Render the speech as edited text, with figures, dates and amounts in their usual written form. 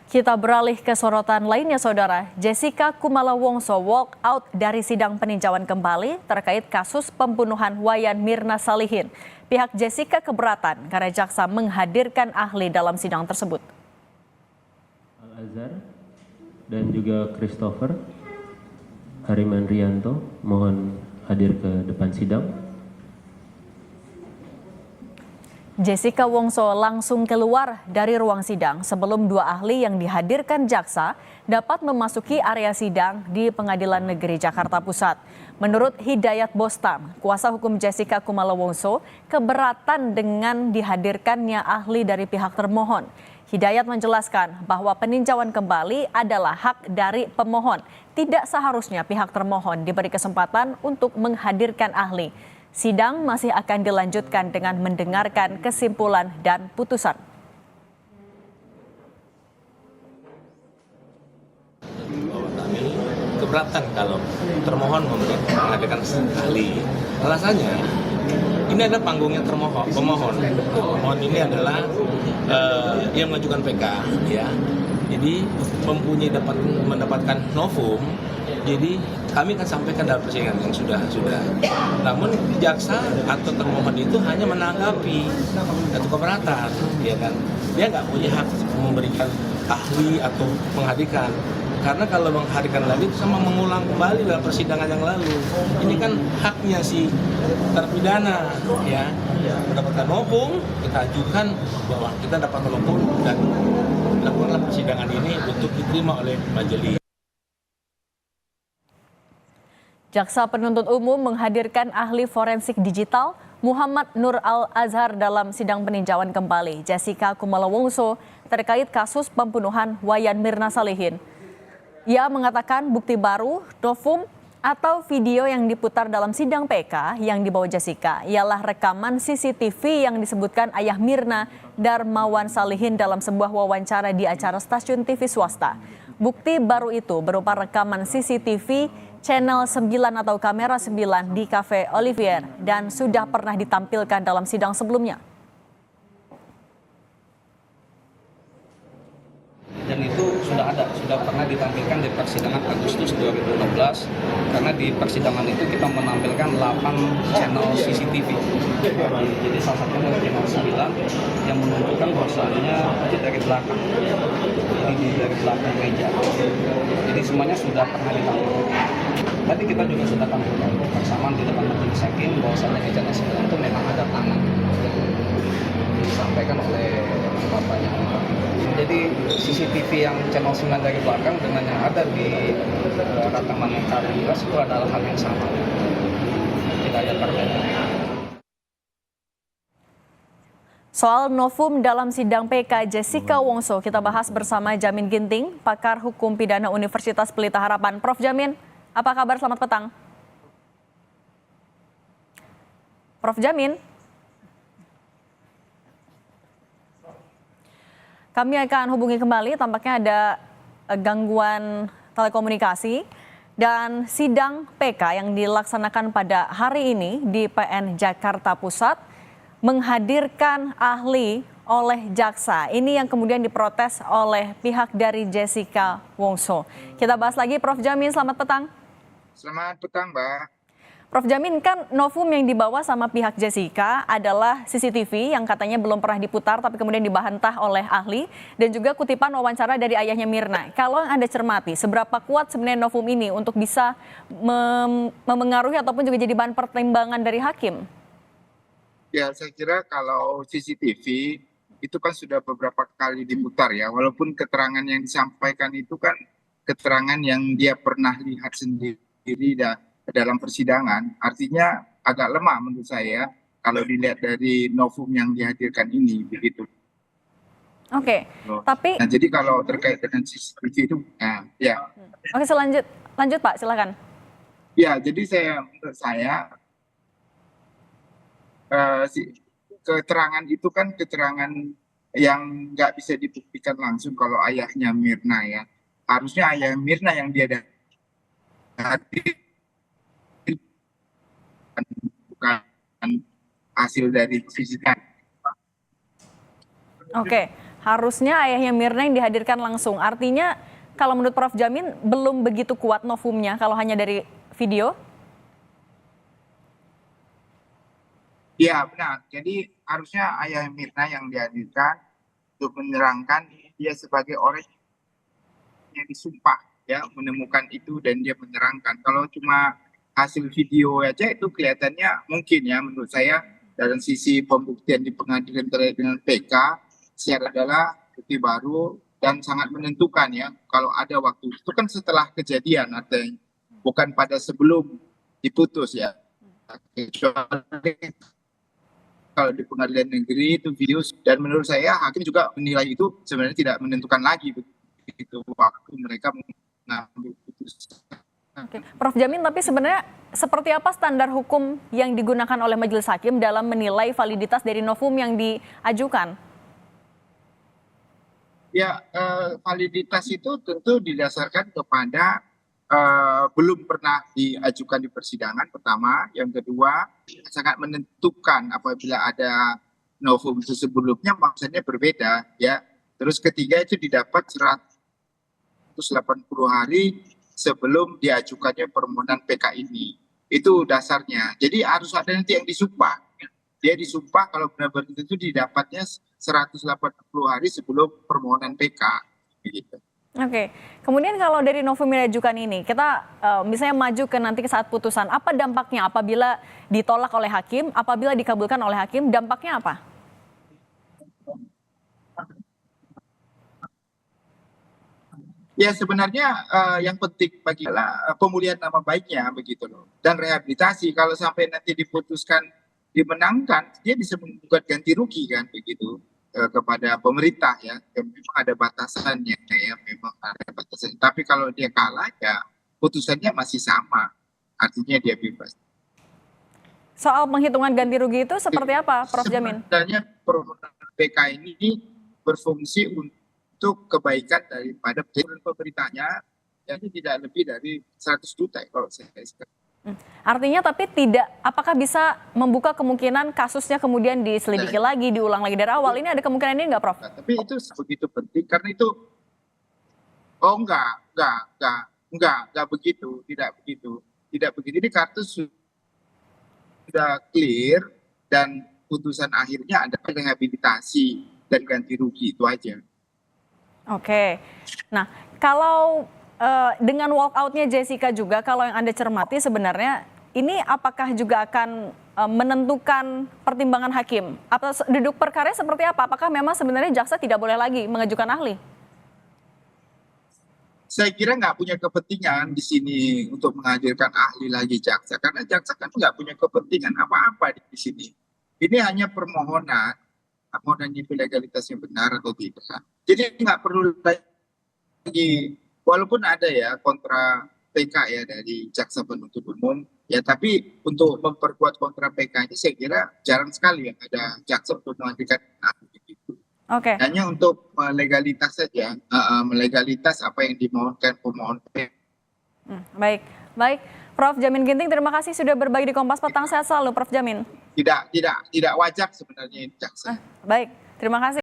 Kita beralih ke sorotan lainnya, Saudara. Jessica Kumala Wongso walk out dari sidang peninjauan kembali terkait kasus pembunuhan Wayan Mirna Salihin. Pihak Jessica keberatan karena jaksa menghadirkan ahli dalam sidang tersebut. Al-Azhar dan juga Christopher Hariman Rianto mohon hadir ke depan sidang. Jessica Wongso langsung keluar dari ruang sidang sebelum dua ahli yang dihadirkan jaksa dapat memasuki area sidang di Pengadilan Negeri Jakarta Pusat. Menurut Hidayat Bostam, kuasa hukum Jessica Kumala Wongso keberatan dengan dihadirkannya ahli dari pihak termohon. Hidayat menjelaskan bahwa peninjauan kembali adalah hak dari pemohon. Tidak seharusnya pihak termohon diberi kesempatan untuk menghadirkan ahli. Sidang masih akan dilanjutkan dengan mendengarkan kesimpulan dan putusan. Kami keberatan kalau termohon menghadirkan ahli. Alasannya, ini ada panggungnya pemohon. Pemohon ini adalah yang mengajukan PK, ya. Jadi mempunyai mendapatkan novum. Jadi kami akan sampaikan dalam persidangan yang sudah. Namun jaksa atau termohon itu hanya menanggapi atau keberatan, ya kan? Dia nggak punya hak memberikan ahli atau menghadirkan. Karena kalau menghadirkan lagi itu sama mengulang kembali dalam persidangan yang lalu. Ini kan haknya si terpidana, ya. Mendapatkan novum, kita ajukan bahwa kita dapat novum dan lakukanlah persidangan ini untuk diterima oleh majelis. Jaksa penuntut umum menghadirkan ahli forensik digital Muhammad Nur Al-Azhar dalam sidang peninjauan kembali Jessica Kumala Wongso terkait kasus pembunuhan Wayan Mirna Salihin. Ia mengatakan bukti baru, novum, atau video yang diputar dalam sidang PK yang dibawa Jessica ialah rekaman CCTV yang disebutkan ayah Mirna Darmawan Salihin dalam sebuah wawancara di acara stasiun TV swasta. Bukti baru itu berupa rekaman CCTV Channel 9 atau kamera 9 di Cafe Olivier dan sudah pernah ditampilkan dalam sidang sebelumnya. Dan itu sudah pernah ditampilkan di persidangan Agustus 2016 karena di persidangan itu kita menampilkan 8 channel CCTV. Jadi salah satunya channel 9 yang menunjukkan bahwasannya itu dari belakang. Jadi dari belakang meja. Jadi semuanya sudah pernah ditampilkan. Tadi kita juga sudah tampilkan persamaan di depan majelis hakim bahwasannya di channel 9 itu memang ada tangan yang disampaikan oleh bapaknya. Jadi CCTV yang channel 9 dari belakang dengan yang ada di rekaman yang K12 itu adalah hal yang sama. Tidak ada perbedaan. Soal novum dalam sidang PK Jessica Wongso kita bahas bersama Jamin Ginting, pakar hukum pidana Universitas Pelita Harapan. Prof Jamin, apa kabar? Selamat petang. Prof Jamin. Kami akan hubungi kembali, tampaknya ada gangguan telekomunikasi. Dan sidang PK yang dilaksanakan pada hari ini di PN Jakarta Pusat menghadirkan ahli oleh jaksa. Ini yang kemudian diprotes oleh pihak dari Jessica Wongso. Kita bahas lagi, Prof Jamin, selamat petang. Selamat petang, Mbak. Prof Jamin, kan novum yang dibawa sama pihak Jessica adalah CCTV yang katanya belum pernah diputar tapi kemudian dibantah oleh ahli dan juga kutipan wawancara dari ayahnya Mirna. Kalau Anda cermati, seberapa kuat sebenarnya novum ini untuk bisa memengaruhi ataupun juga jadi bahan pertimbangan dari hakim? Ya, saya kira kalau CCTV itu kan sudah beberapa kali diputar ya, walaupun keterangan yang disampaikan itu kan keterangan yang dia pernah lihat sendiri dalam persidangan, artinya agak lemah menurut saya kalau dilihat dari novum yang dihadirkan ini, begitu. Oke, tapi Nah, jadi kalau terkait dengan CCTV itu, ya. Oke, lanjut Pak, silakan. Ya, jadi menurut saya keterangan itu kan keterangan yang nggak bisa dibuktikan langsung kalau ayahnya Mirna ya. Harusnya ayah Mirna yang dia hadir, bukan hasil dari CCTV. Oke, harusnya ayahnya Mirna yang dihadirkan langsung. Artinya kalau menurut Prof. Jamin belum begitu kuat novumnya kalau hanya dari video? Ya benar, jadi harusnya ayah Mirna yang dihadirkan untuk menerangkan dia sebagai orang yang disumpah ya menemukan itu dan dia menerangkan. Kalau cuma hasil video aja itu kelihatannya mungkin ya menurut saya dalam sisi pembuktian di pengadilan terkait dengan PK secara adalah bukti baru dan sangat menentukan ya kalau ada waktu itu kan setelah kejadian artinya bukan pada sebelum diputus ya. Kecuali kalau di pengadilan negeri itu video dan menurut saya hakim juga menilai itu sebenarnya tidak menentukan lagi begitu waktu mereka mengambil putusan. Oke. Prof. Jamin, tapi sebenarnya seperti apa standar hukum yang digunakan oleh majelis hakim dalam menilai validitas dari novum yang diajukan? Ya, validitas itu tentu didasarkan kepada belum pernah diajukan di persidangan pertama, yang kedua sangat menentukan apabila ada novum itu sebelumnya maksudnya berbeda ya. Terus ketiga itu didapat 180 hari sebelum diajukannya permohonan PK ini. Itu dasarnya. Jadi harus ada nanti yang disumpah. Dia disumpah kalau benar-benar itu didapatnya 180 hari sebelum permohonan PK. Begitu. Oke, kemudian kalau dari novum yang diajukan ini, kita misalnya maju ke nanti ke saat putusan, apa dampaknya apabila ditolak oleh hakim, apabila dikabulkan oleh hakim, dampaknya apa? Ya sebenarnya yang penting bagi pemulihan nama baiknya begitu loh dan rehabilitasi. Kalau sampai nanti diputuskan dimenangkan, dia bisa menggugat ganti rugi kan begitu kepada pemerintah ya. Memang ada batasannya ya, memang ada batasannya. Tapi kalau dia kalah ya putusannya masih sama, artinya dia bebas. Soal penghitungan ganti rugi itu seperti apa, Prof. Jamin? Sebenarnya permohonan PK ini berfungsi untuk kebaikan daripada pemerintahnya, jadi tidak lebih dari 100 juta kalau saya katakan. Artinya tapi tidak, apakah bisa membuka kemungkinan kasusnya kemudian diselidiki lagi, diulang lagi dari awal? Ini ada kemungkinan ini nggak, Prof? Tapi itu begitu penting karena itu, enggak begitu, tidak begitu. Ini kartu sudah clear dan putusan akhirnya ada rehabilitasi dan ganti rugi, itu aja. Oke, nah kalau dengan walkoutnya Jessica juga, kalau yang Anda cermati sebenarnya ini apakah juga akan menentukan pertimbangan hakim? Atau duduk perkara seperti apa? Apakah memang sebenarnya jaksa tidak boleh lagi mengajukan ahli? Saya kira nggak punya kepentingan di sini untuk menghadirkan ahli lagi jaksa, karena jaksa kan nggak punya kepentingan apa-apa di sini. Ini hanya permohonan itu legalitasnya benar atau tidak. Jadi nggak perlu lagi. Walaupun ada ya kontra PK ya dari jaksa penuntut umum ya, tapi untuk memperkuat kontra PK ini saya kira jarang sekali yang ada jaksa untuk menghadirkan ahli itu. Oke. Hanya untuk legalitas saja, melegalitas apa yang dimohonkan pemohon PK. Baik. Prof. Jamin Ginting, terima kasih sudah berbagi di Kompas Petang. Sehat selalu, Prof. Jamin. Tidak wajar sebenarnya jaksa. Baik, terima kasih.